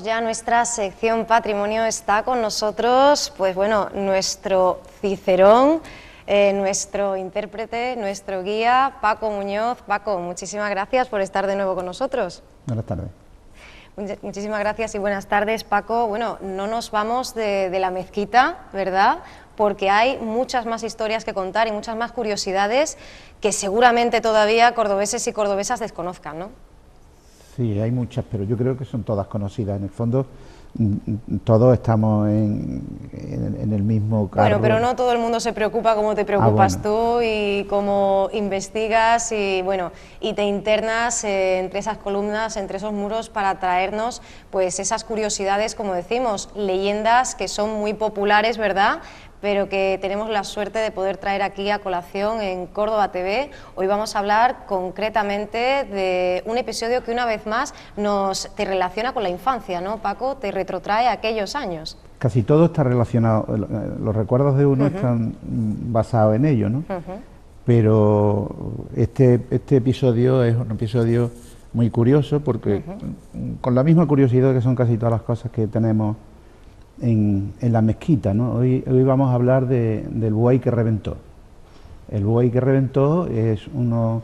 comenzamos ya nuestra sección Patrimonio. Está con nosotros, pues bueno, nuestro Cicerón, nuestro intérprete, nuestro guía, Paco Muñoz. Paco, muchísimas gracias por estar de nuevo con nosotros. Buenas tardes. Muchísimas gracias y buenas tardes, Paco. Bueno, no nos vamos de la mezquita, ¿verdad?, porque hay muchas más historias que contar y muchas más curiosidades que seguramente todavía cordobeses y cordobesas desconozcan, ¿no? Sí, hay muchas, pero yo creo que son todas conocidas. En el fondo, todos estamos en el mismo carro. Bueno, pero no todo el mundo se preocupa como te preocupas tú y cómo investigas y bueno, y te internas entre esas columnas, entre esos muros para traernos pues esas curiosidades, como decimos, leyendas que son muy populares, ¿verdad?, pero que tenemos la suerte de poder traer aquí a colación en Córdoba TV. Hoy vamos a hablar concretamente de un episodio que una vez más te relaciona con la infancia, ¿no, Paco? Te retrotrae a aquellos años. Casi todo está relacionado, los recuerdos de uno están basados en ello, ¿no? Pero este episodio es un episodio muy curioso porque con la misma curiosidad que son casi todas las cosas que tenemos en la mezquita, ¿no? Hoy vamos a hablar del buey que reventó. El buey que reventó es una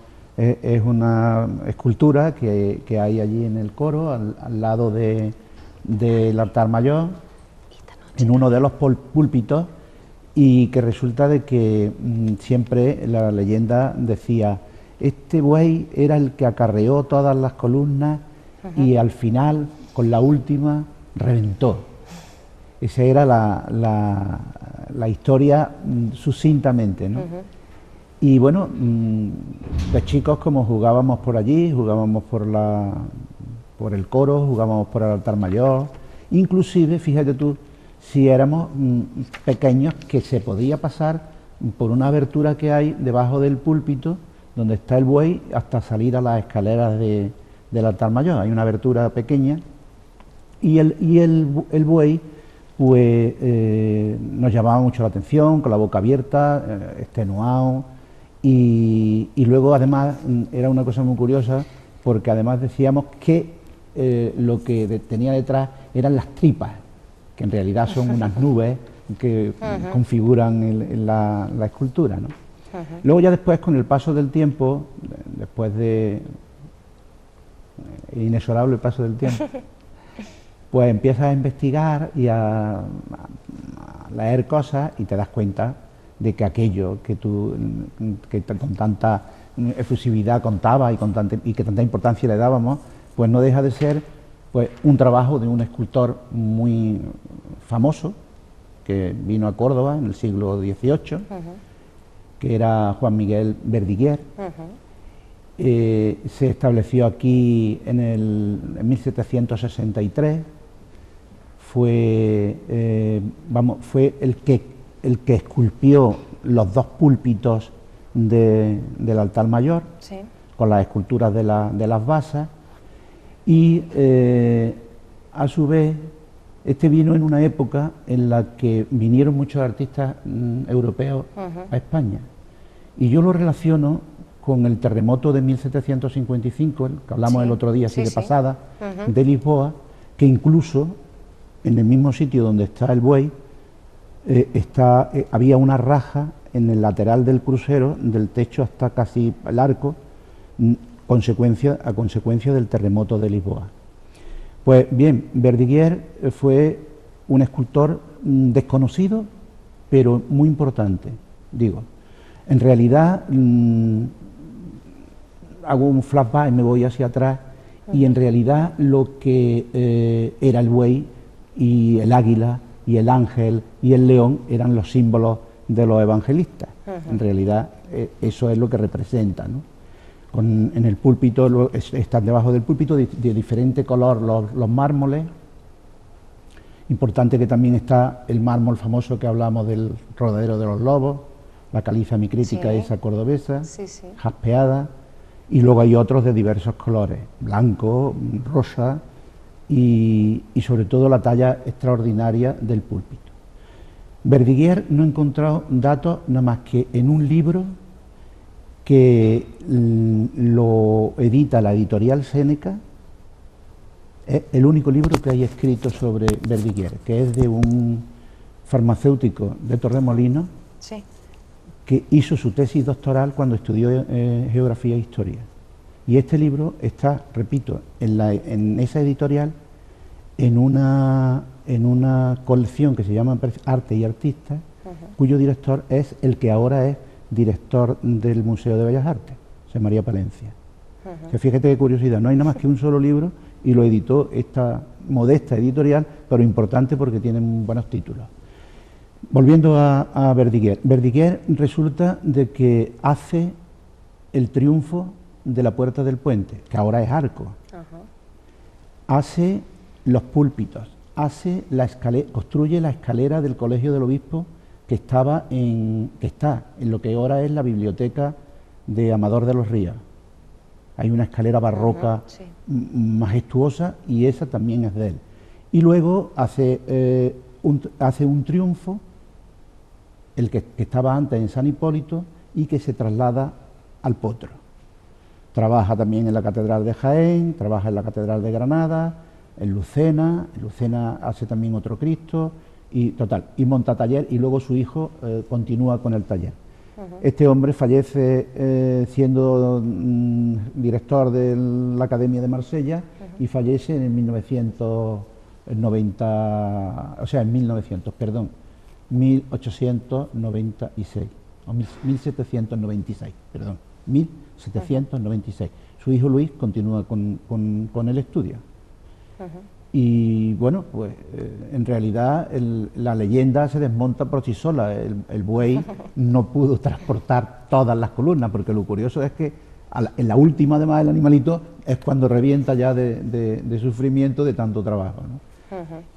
escultura que hay allí en el coro, al lado del altar mayor, en uno de los púlpitos, y que resulta de que siempre la leyenda decía: este buey era el que acarreó todas las columnas y al final, con la última, reventó. Esa era la historia sucintamente, ¿no? Y bueno, de chicos, como jugábamos por allí, jugábamos por el coro, jugábamos por el altar mayor, inclusive, fíjate tú, si éramos pequeños, que se podía pasar por una abertura que hay debajo del púlpito, donde está el buey, hasta salir a las escaleras del altar mayor. Hay una abertura pequeña y el buey pues nos llamaba mucho la atención, con la boca abierta, extenuado, y luego además era una cosa muy curiosa, porque además decíamos que lo que tenía detrás eran las tripas, que en realidad son unas nubes que configuran la escultura, ¿no? Luego ya después, con el paso del tiempo, después de inexorable paso del tiempo, pues empiezas a investigar y a leer cosas y te das cuenta de que aquello que con tanta efusividad contaba y que tanta importancia le dábamos, pues no deja de ser pues un trabajo de un escultor muy famoso que vino a Córdoba en el siglo XVIII, que era Juan Miguel Verdiguer. Se estableció aquí en 1763. Fue el que esculpió los dos púlpitos del altar mayor, sí, con las esculturas de las basas, y a su vez este vino en una época en la que vinieron muchos artistas europeos a España, y yo lo relaciono con el terremoto de 1755, que hablamos el otro día, así de pasada, de Lisboa, que incluso en el mismo sitio donde está el buey, había una raja en el lateral del crucero, del techo hasta casi el arco, a consecuencia del terremoto de Lisboa. Pues bien, Verdiguer fue un escultor desconocido, pero muy importante, digo. En realidad, hago un flashback y me voy hacia atrás, y en realidad lo que era el buey y el águila y el ángel y el león eran los símbolos de los evangelistas. En realidad eso es lo que representa, ¿no? En el púlpito, están debajo del púlpito de diferente color los mármoles. Importante que también está el mármol famoso que hablamos del Rodadero de los Lobos, la caliza micrítica esa cordobesa, jaspeada, y luego hay otros de diversos colores, blanco, rosa, y sobre todo la talla extraordinaria del púlpito. Verdiguer no he encontrado datos nada más que en un libro que lo edita la editorial Séneca, Es el único libro que hay escrito sobre Verdiguer, que es de un farmacéutico de Torremolinos, sí, que hizo su tesis doctoral cuando estudió Geografía e Historia. Y este libro está, repito, en esa editorial, en una colección que se llama Arte y Artistas, cuyo director es el que ahora es director del Museo de Bellas Artes, José María Palencia. O sea, fíjate qué curiosidad, no hay nada más que un solo libro y lo editó esta modesta editorial, pero importante porque tienen buenos títulos. Volviendo a Verdiguer. Verdiguer resulta de que hace el triunfo de la Puerta del Puente, que ahora es arco. Hace los púlpitos, construye la escalera del Colegio del Obispo que está en lo que ahora es la biblioteca de Amador de los Ríos. Hay una escalera barroca majestuosa y esa también es de él. Y luego hace un triunfo, el que estaba antes en San Hipólito y que se traslada al Potro. Trabaja también en la Catedral de Jaén, trabaja en la Catedral de Granada, en Lucena hace también otro Cristo y monta taller y luego su hijo continúa con el taller. Este hombre fallece siendo director de la Academia de Marsella y fallece en 1896, o 1796, perdón, 1796. Su hijo Luis continúa con el estudio. Y bueno, pues en realidad la leyenda se desmonta por sí sola. El buey no pudo transportar todas las columnas, porque lo curioso es que en la última, además, el animalito es cuando revienta ya de sufrimiento de tanto trabajo, ¿no?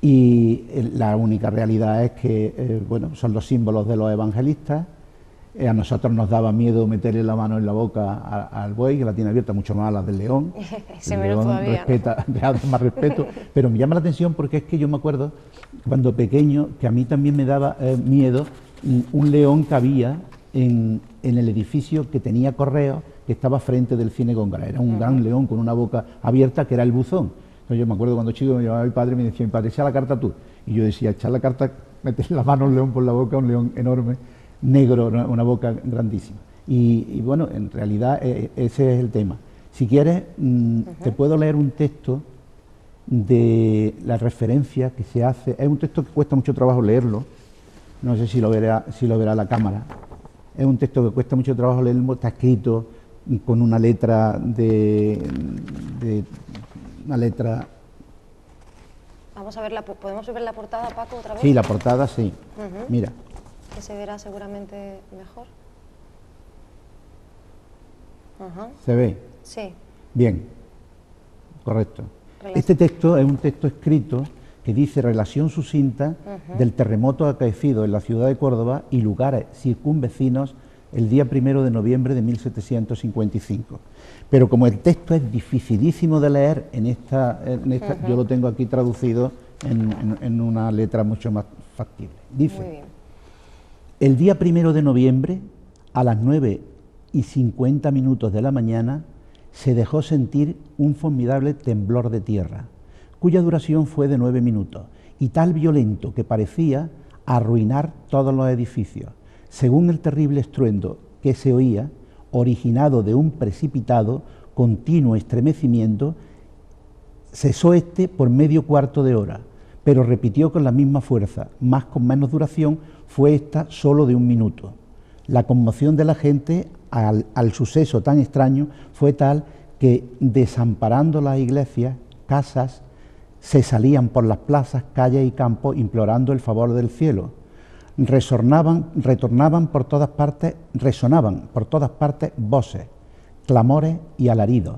Y la única realidad es que, bueno, son los símbolos de los evangelistas. A nosotros nos daba miedo meterle la mano en la boca al buey, que la tiene abierta, mucho más a la del león. El león respeta, ¿no? Da más respeto, pero me llama la atención porque es que yo me acuerdo cuando pequeño que a mí también me daba miedo un león que había en el edificio que tenía correos, que estaba frente del cine Góngora. Era un gran león con una boca abierta que era el buzón. Entonces yo me acuerdo cuando chico me llevaba mi padre y me decía: mi padre, echa la carta tú. Y yo decía: echar la carta, meter la mano al león por la boca, un león enorme, negro, una boca grandísima. Y bueno, en realidad ese es el tema. Si quieres, te puedo leer un texto de la referencia que se hace. Es un texto que cuesta mucho trabajo leerlo, no sé si lo verá la cámara. Es un texto que cuesta mucho trabajo leerlo, está escrito con una letra una letra. Vamos a ver, ¿podemos ver la portada, Paco, otra vez? Sí, la portada sí. Mira. Que se verá seguramente mejor. ¿Se ve? Sí. Bien, correcto. Este texto es un texto escrito que dice: relación sucinta del terremoto acaecido en la ciudad de Córdoba y lugares circunvecinos el día 1 de noviembre de 1755. Pero como el texto es dificilísimo de leer, yo lo tengo aquí traducido en una letra mucho más factible. Dice: muy bien. El día 1 de noviembre, a las 9:50 de la mañana, se dejó sentir un formidable temblor de tierra, cuya duración fue de 9 minutos, y tal violento que parecía arruinar todos los edificios. Según el terrible estruendo que se oía, originado de un precipitado, continuo estremecimiento, cesó por medio cuarto de hora, pero repitió con la misma fuerza, más con menos duración, fue esta solo de 1 minuto. La conmoción de la gente al suceso tan extraño fue tal que, desamparando las iglesias, casas, se salían por las plazas, calles y campos implorando el favor del cielo. Resonaban por todas partes voces, clamores y alaridos.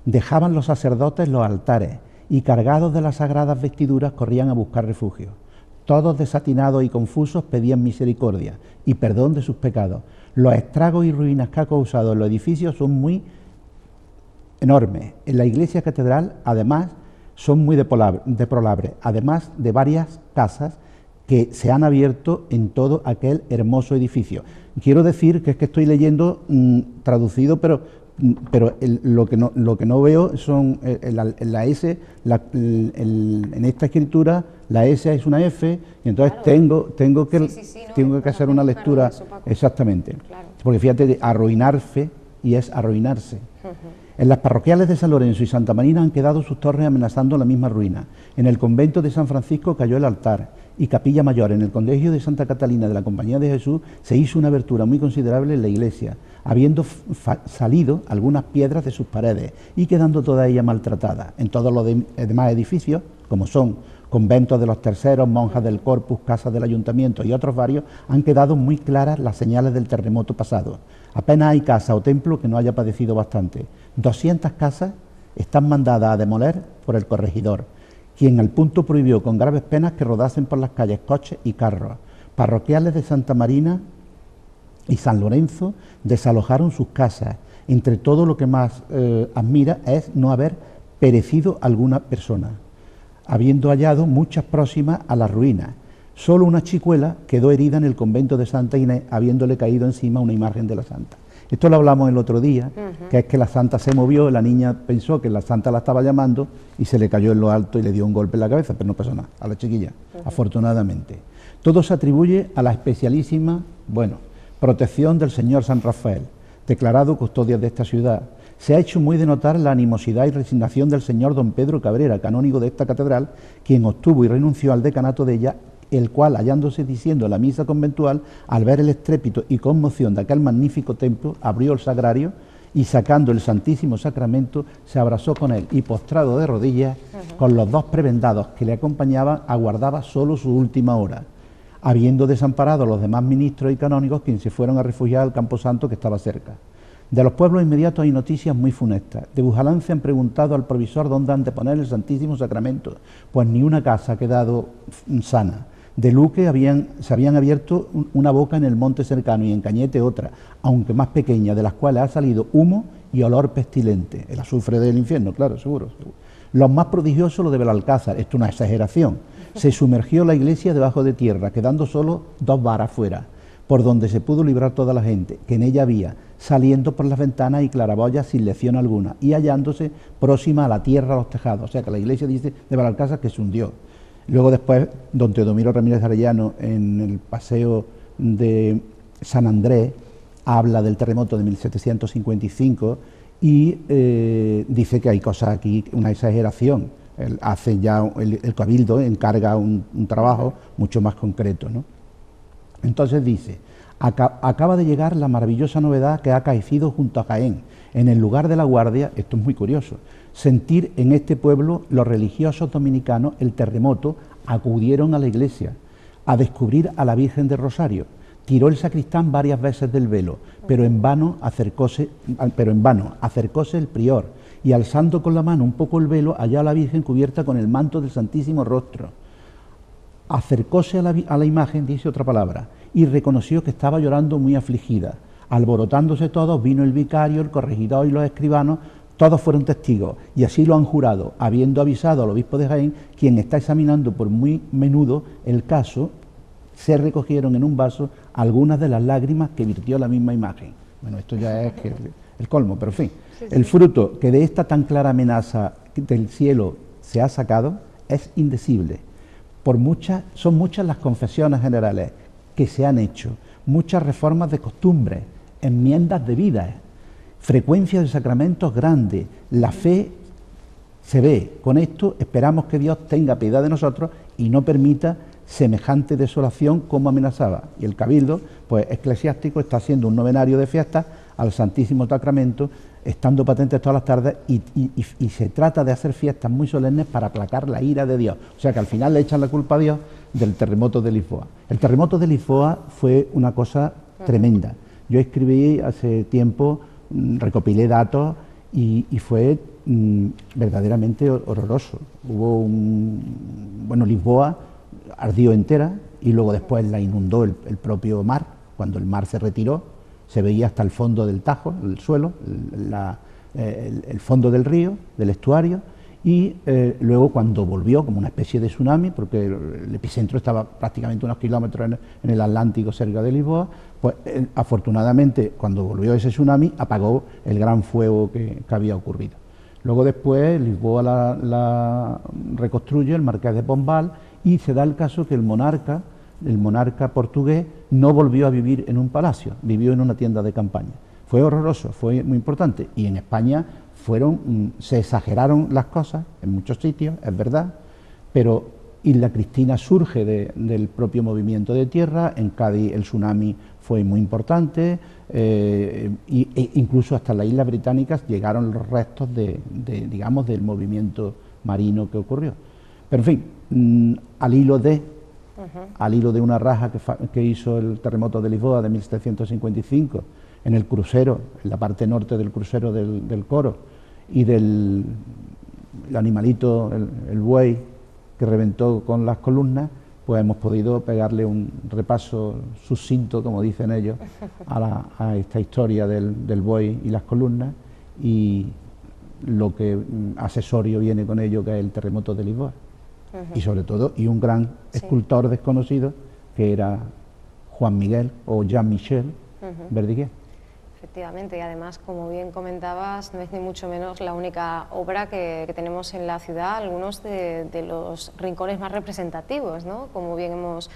Dejaban los sacerdotes los altares y, cargados de las sagradas vestiduras, corrían a buscar refugio. Todos, desatinados y confusos, pedían misericordia y perdón de sus pecados. Los estragos y ruinas que ha causado en los edificios son muy enormes. En la iglesia catedral, además, son muy deplorables, además de varias casas que se han abierto en todo aquel hermoso edificio. Quiero decir que es que estoy leyendo traducido, pero pero lo que no veo son la S, en esta escritura la S es una F, y entonces claro, tengo que hacer una lectura, exactamente, claro. Porque fíjate, de arruinarse y es arruinarse. En las parroquiales de San Lorenzo y Santa Marina han quedado sus torres amenazando la misma ruina. En el convento de San Francisco cayó el altar y capilla mayor. En el colegio de Santa Catalina de la Compañía de Jesús se hizo una abertura muy considerable en la iglesia, habiendo salido algunas piedras de sus paredes y quedando toda ella maltratada. En todos los demás edificios, como son conventos de los terceros, monjas del Corpus, casas del ayuntamiento y otros varios, han quedado muy claras las señales del terremoto pasado. Apenas hay casa o templo que no haya padecido bastante. 200 casas están mandadas a demoler por el corregidor, quien al punto prohibió con graves penas que rodasen por las calles coches y carros. Parroquiales de Santa Marina y San Lorenzo desalojaron sus casas. Entre todo, lo que más admira es no haber perecido alguna persona, habiendo hallado muchas próximas a la ruina. Solo una chicuela quedó herida en el convento de Santa Inés, habiéndole caído encima una imagen de la santa. Esto lo hablamos el otro día, que es que la santa se movió, la niña pensó que la santa la estaba llamando y se le cayó en lo alto y le dio un golpe en la cabeza, pero no pasó nada, a la chiquilla, afortunadamente. Todo se atribuye a la especialísima, protección del señor San Rafael, declarado custodia de esta ciudad. Se ha hecho muy de notar la animosidad y resignación del señor don Pedro Cabrera, canónigo de esta catedral, quien obtuvo y renunció al decanato de ella, el cual, hallándose diciendo la misa conventual, al ver el estrépito y conmoción de aquel magnífico templo, abrió el sagrario y, sacando el Santísimo Sacramento, se abrazó con él y, postrado de rodillas, con los dos prebendados que le acompañaban, aguardaba solo su última hora, habiendo desamparado a los demás ministros y canónigos, quienes se fueron a refugiar al camposanto que estaba cerca. De los pueblos inmediatos hay noticias muy funestas. De Bujalance han preguntado al provisor dónde han de poner el Santísimo Sacramento, pues ni una casa ha quedado sana. De Luque se habían abierto una boca en el monte cercano y en Cañete otra, aunque más pequeña, de las cuales ha salido humo y olor pestilente. El azufre del infierno, claro, seguro. Lo más prodigioso lo de Belalcázar, esto es una exageración. Se sumergió la iglesia debajo de tierra, quedando solo 2 varas fuera, por donde se pudo librar toda la gente que en ella había, saliendo por las ventanas y claraboyas sin lección alguna, y hallándose próxima a la tierra, a los tejados. O sea que la iglesia dice de Belalcázar que se hundió. Luego después, don Teodomiro Ramírez Arellano, en el paseo de San Andrés, habla del terremoto de 1755 y dice que hay cosas aquí, una exageración. Hace ya el Cabildo encarga un trabajo mucho más concreto, ¿no? Entonces dice, acaba de llegar la maravillosa novedad que ha acaecido junto a Jaén. En el lugar de la guardia, esto es muy curioso, sentir en este pueblo los religiosos dominicanos el terremoto, acudieron a la iglesia a descubrir a la Virgen del Rosario. Tiró el sacristán varias veces del velo, pero en vano acercóse el prior, y alzando con la mano un poco el velo, halló a la Virgen cubierta con el manto del Santísimo Rostro. Acercóse a la imagen, dice otra palabra, y reconoció que estaba llorando muy afligida. Alborotándose todos, vino el vicario, el corregidor y los escribanos, todos fueron testigos, y así lo han jurado, habiendo avisado al obispo de Jaén, quien está examinando por muy menudo el caso. Se recogieron en un vaso algunas de las lágrimas que virtió la misma imagen. Bueno, esto ya es el colmo, pero en fin. Sí. El fruto que de esta tan clara amenaza del cielo se ha sacado es indecible. Son muchas las confesiones generales que se han hecho, muchas reformas de costumbres, enmiendas de vida, frecuencia de sacramentos grande, la fe se ve. Con esto esperamos que Dios tenga piedad de nosotros y no permita semejante desolación como amenazaba. Y el Cabildo, pues eclesiástico, está haciendo un novenario de fiestas al Santísimo Sacramento, estando patentes todas las tardes, y se trata de hacer fiestas muy solemnes para aplacar la ira de Dios. O sea que al final le echan la culpa a Dios del terremoto de Lisboa. El terremoto de Lisboa fue una cosa tremenda. Yo escribí hace tiempo, recopilé datos y fue verdaderamente horroroso. Lisboa ardió entera y luego después la inundó el propio mar. Cuando el mar se retiró, se veía hasta el fondo del Tajo, el suelo, el fondo del río, del estuario, y luego cuando volvió, como una especie de tsunami, porque el epicentro estaba prácticamente unos kilómetros en el Atlántico cerca de Lisboa, pues afortunadamente cuando volvió ese tsunami apagó el gran fuego que había ocurrido. Luego después Lisboa la reconstruye el Marqués de Pombal, y se da el caso que el monarca portugués no volvió a vivir en un palacio, vivió en una tienda de campaña. Fue horroroso, fue muy importante, y en España se exageraron las cosas en muchos sitios, es verdad, pero Isla Cristina surge del propio movimiento de tierra. En Cádiz el tsunami fue muy importante, e incluso hasta las Islas Británicas llegaron los restos digamos, del movimiento marino que ocurrió. Pero en fin, al hilo de una raja que hizo el terremoto de Lisboa de 1755, en el crucero, en la parte norte del crucero del Coro, y el animalito, el buey, que reventó con las columnas, pues hemos podido pegarle un repaso sucinto, como dicen ellos, a esta historia del buey y las columnas, y lo que accesorio viene con ello, que es el terremoto de Lisboa. Y sobre todo, y un gran escultor desconocido, que era Juan Miguel o Jean-Michel Verdiguer. Efectivamente, y además, como bien comentabas, no es ni mucho menos la única obra que tenemos en la ciudad, algunos de los rincones más representativos, ¿no? Como bien hemos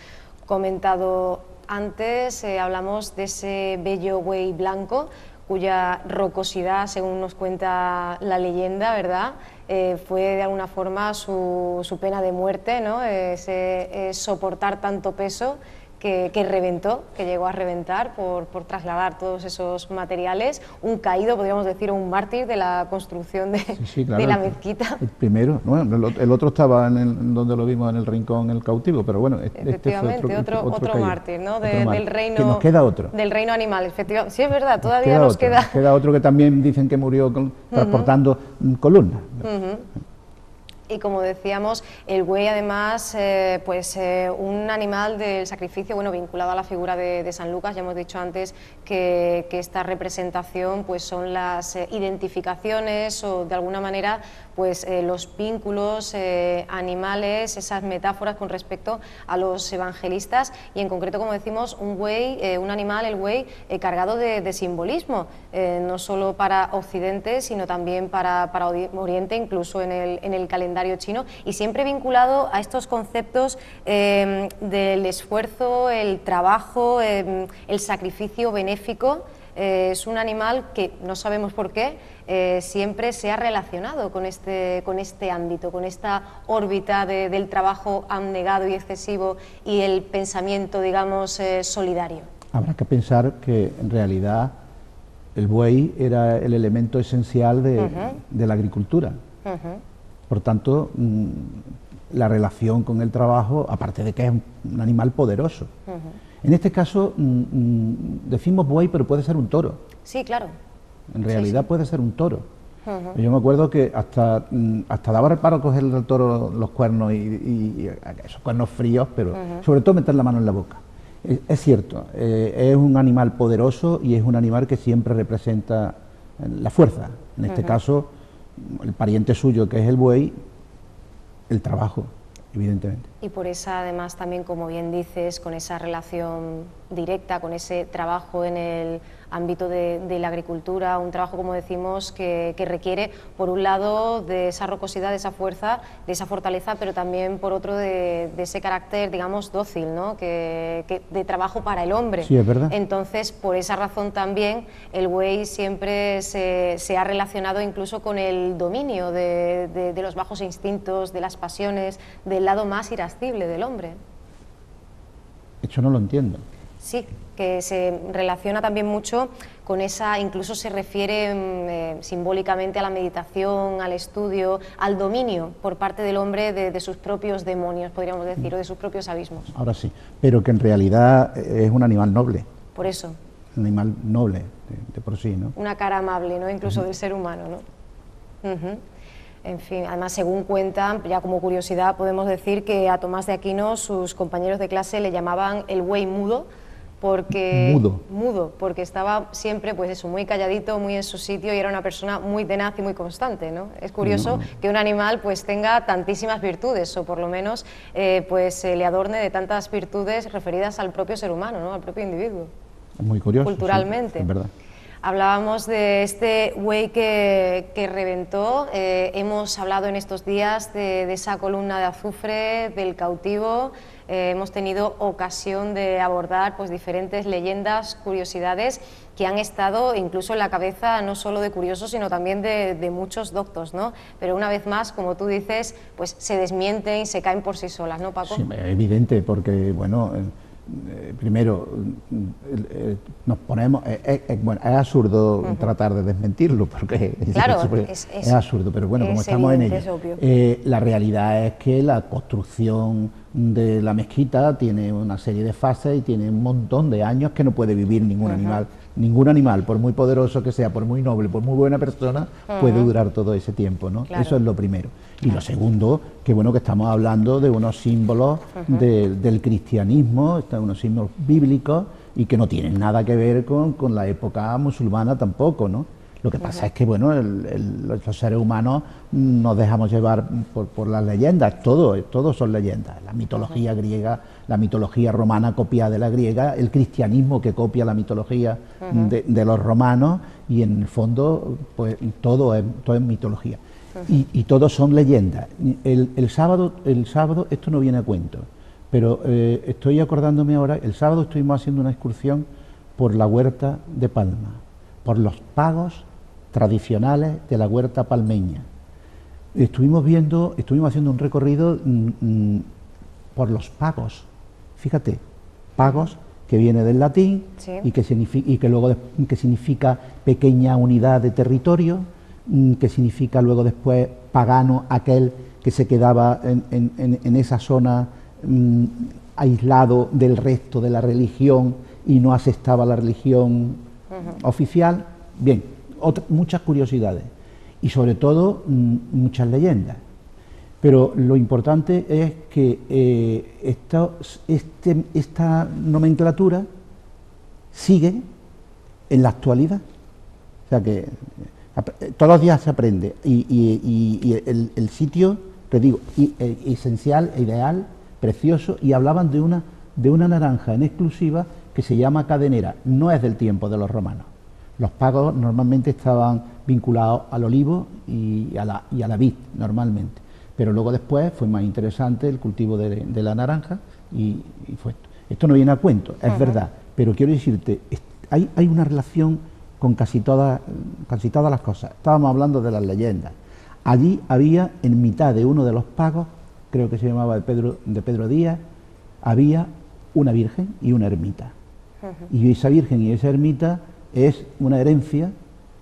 comentado antes, hablamos de ese bello buey blanco, cuya rocosidad, según nos cuenta la leyenda, ¿verdad?, fue de alguna forma su pena de muerte, ¿no? Soportar tanto peso que reventó, que llegó a reventar por trasladar todos esos materiales, un caído, podríamos decir, un mártir de la construcción claro, de la mezquita. El primero, bueno, el otro estaba donde lo vimos, en el rincón, en el cautivo, pero bueno, efectivamente, fue otro mártir, ¿no? Del reino, que nos queda otro. Del reino animal, efectivamente. Sí, es verdad, todavía nos queda. Queda otro que también dicen que murió transportando columnas. Y como decíamos, el buey además, un animal del sacrificio, bueno, vinculado a la figura de San Lucas. Ya hemos dicho antes que esta representación pues son las identificaciones o de alguna manera pues los vínculos animales, esas metáforas con respecto a los evangelistas, y en concreto, como decimos, un buey, un animal, el buey, cargado de simbolismo, no solo para Occidente, sino también para Oriente, incluso en el calendario chino, y siempre vinculado a estos conceptos del esfuerzo, el trabajo, el sacrificio benéfico. Es un animal que, no sabemos por qué, siempre se ha relacionado con este ámbito, con esta órbita del trabajo abnegado y excesivo y el pensamiento, digamos, solidario. Habrá que pensar que en realidad el buey era el elemento esencial de la agricultura. Por tanto, la relación con el trabajo, aparte de que es un animal poderoso. En este caso decimos buey, pero puede ser un toro. Sí, claro. En realidad puede ser un toro. Yo me acuerdo que hasta daba reparo coger al toro los cuernos y esos cuernos fríos, pero sobre todo meter la mano en la boca. Es cierto, es un animal poderoso y es un animal que siempre representa la fuerza. En este caso, el pariente suyo, que es el buey, el trabajo, evidentemente. Y por esa, además, también, como bien dices, con esa relación directa, con ese trabajo en el ámbito de la agricultura, un trabajo, como decimos, que requiere, por un lado, de esa rocosidad, de esa fuerza, de esa fortaleza, pero también, por otro, de ese carácter, digamos, dócil, ¿no? De trabajo para el hombre. Sí, es verdad. Entonces, por esa razón también, el buey siempre se ha relacionado incluso con el dominio de los bajos instintos, de las pasiones, del lado más irascible del hombre. Eso no lo entiendo. Sí, que se relaciona también mucho con esa, incluso se refiere simbólicamente a la meditación, al estudio, al dominio por parte del hombre de sus propios demonios, podríamos decir, o de sus propios abismos. Ahora sí, pero que en realidad es un animal noble. Por eso. Un animal noble de por sí, ¿no? Una cara amable, ¿no? Incluso del ser humano, ¿no? En fin, además, según cuentan, ya como curiosidad, podemos decir que a Tomás de Aquino sus compañeros de clase le llamaban el buey mudo, mudo, porque estaba siempre, pues eso, muy calladito, muy en su sitio, y era una persona muy tenaz y muy constante, ¿no? Es curioso que un animal pues tenga tantísimas virtudes, o por lo menos pues le adorne de tantas virtudes referidas al propio ser humano, ¿no? Al propio individuo. Es muy curioso. Culturalmente. Sí, es verdad. Hablábamos de este buey que reventó, hemos hablado en estos días de esa columna de azufre, del cautivo, hemos tenido ocasión de abordar pues diferentes leyendas, curiosidades que han estado incluso en la cabeza no solo de curiosos, sino también de muchos doctos, ¿no? Pero una vez más, como tú dices, pues se desmienten y se caen por sí solas, ¿no, Paco? Sí, es evidente, porque, bueno, primero nos ponemos, bueno, es absurdo tratar de desmentirlo, porque claro, es absurdo, pero bueno, como estamos en ello, la realidad es que la construcción de la mezquita tiene una serie de fases y tiene un montón de años que no puede vivir ningún animal. Ningún animal, por muy poderoso que sea, por muy noble, por muy buena persona, puede durar todo ese tiempo, ¿no? Claro. Eso es lo primero. Y lo segundo, que bueno, que estamos hablando de unos símbolos del cristianismo, unos símbolos bíblicos, y que no tienen nada que ver con la época musulmana tampoco, ¿no? Lo que pasa es que, bueno, los seres humanos nos dejamos llevar por las leyendas, todo son leyendas. La mitología griega, la mitología romana copia de la griega, el cristianismo que copia la mitología de los romanos, y en el fondo, pues todo es mitología. Y todos son leyendas. El sábado, esto no viene a cuento, pero estoy acordándome ahora, el sábado estuvimos haciendo una excursión por la huerta de Palma, por los pagos tradicionales de la huerta palmeña. Estuvimos haciendo un recorrido por los pagos. Fíjate, pagos, que viene del latín, sí, y que luego que significa pequeña unidad de territorio, que significa luego después pagano, aquel que se quedaba en esa zona aislado del resto de la religión y no aceptaba la religión oficial. Bien, muchas curiosidades y sobre todo muchas leyendas, pero lo importante es que esta nomenclatura sigue en la actualidad, o sea que todos los días se aprende, y el sitio, te digo, esencial, ideal, precioso, y hablaban de una naranja en exclusiva que se llama cadenera, no es del tiempo de los romanos. Los pagos normalmente estaban vinculados al olivo y a la vid, normalmente. Pero luego después fue más interesante el cultivo de la naranja y fue esto. Esto no viene a cuento, es verdad, pero quiero decirte, hay una relación con casi todas las cosas. Estábamos hablando de las leyendas. Allí había, en mitad de uno de los pagos, creo que se llamaba de Pedro Díaz, había una virgen y una ermita. Y esa virgen y esa ermita es una herencia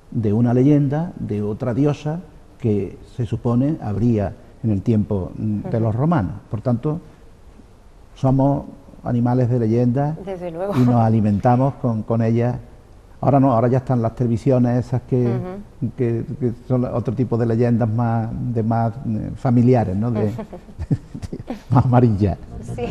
de una leyenda de otra diosa que se supone habría en el tiempo de los romanos. Por tanto, somos animales de leyenda. Desde luego. Y nos alimentamos con ellas. Ahora no, ahora ya están las televisiones esas que son otro tipo de leyendas más familiares, ¿no? Más amarillas. Sí.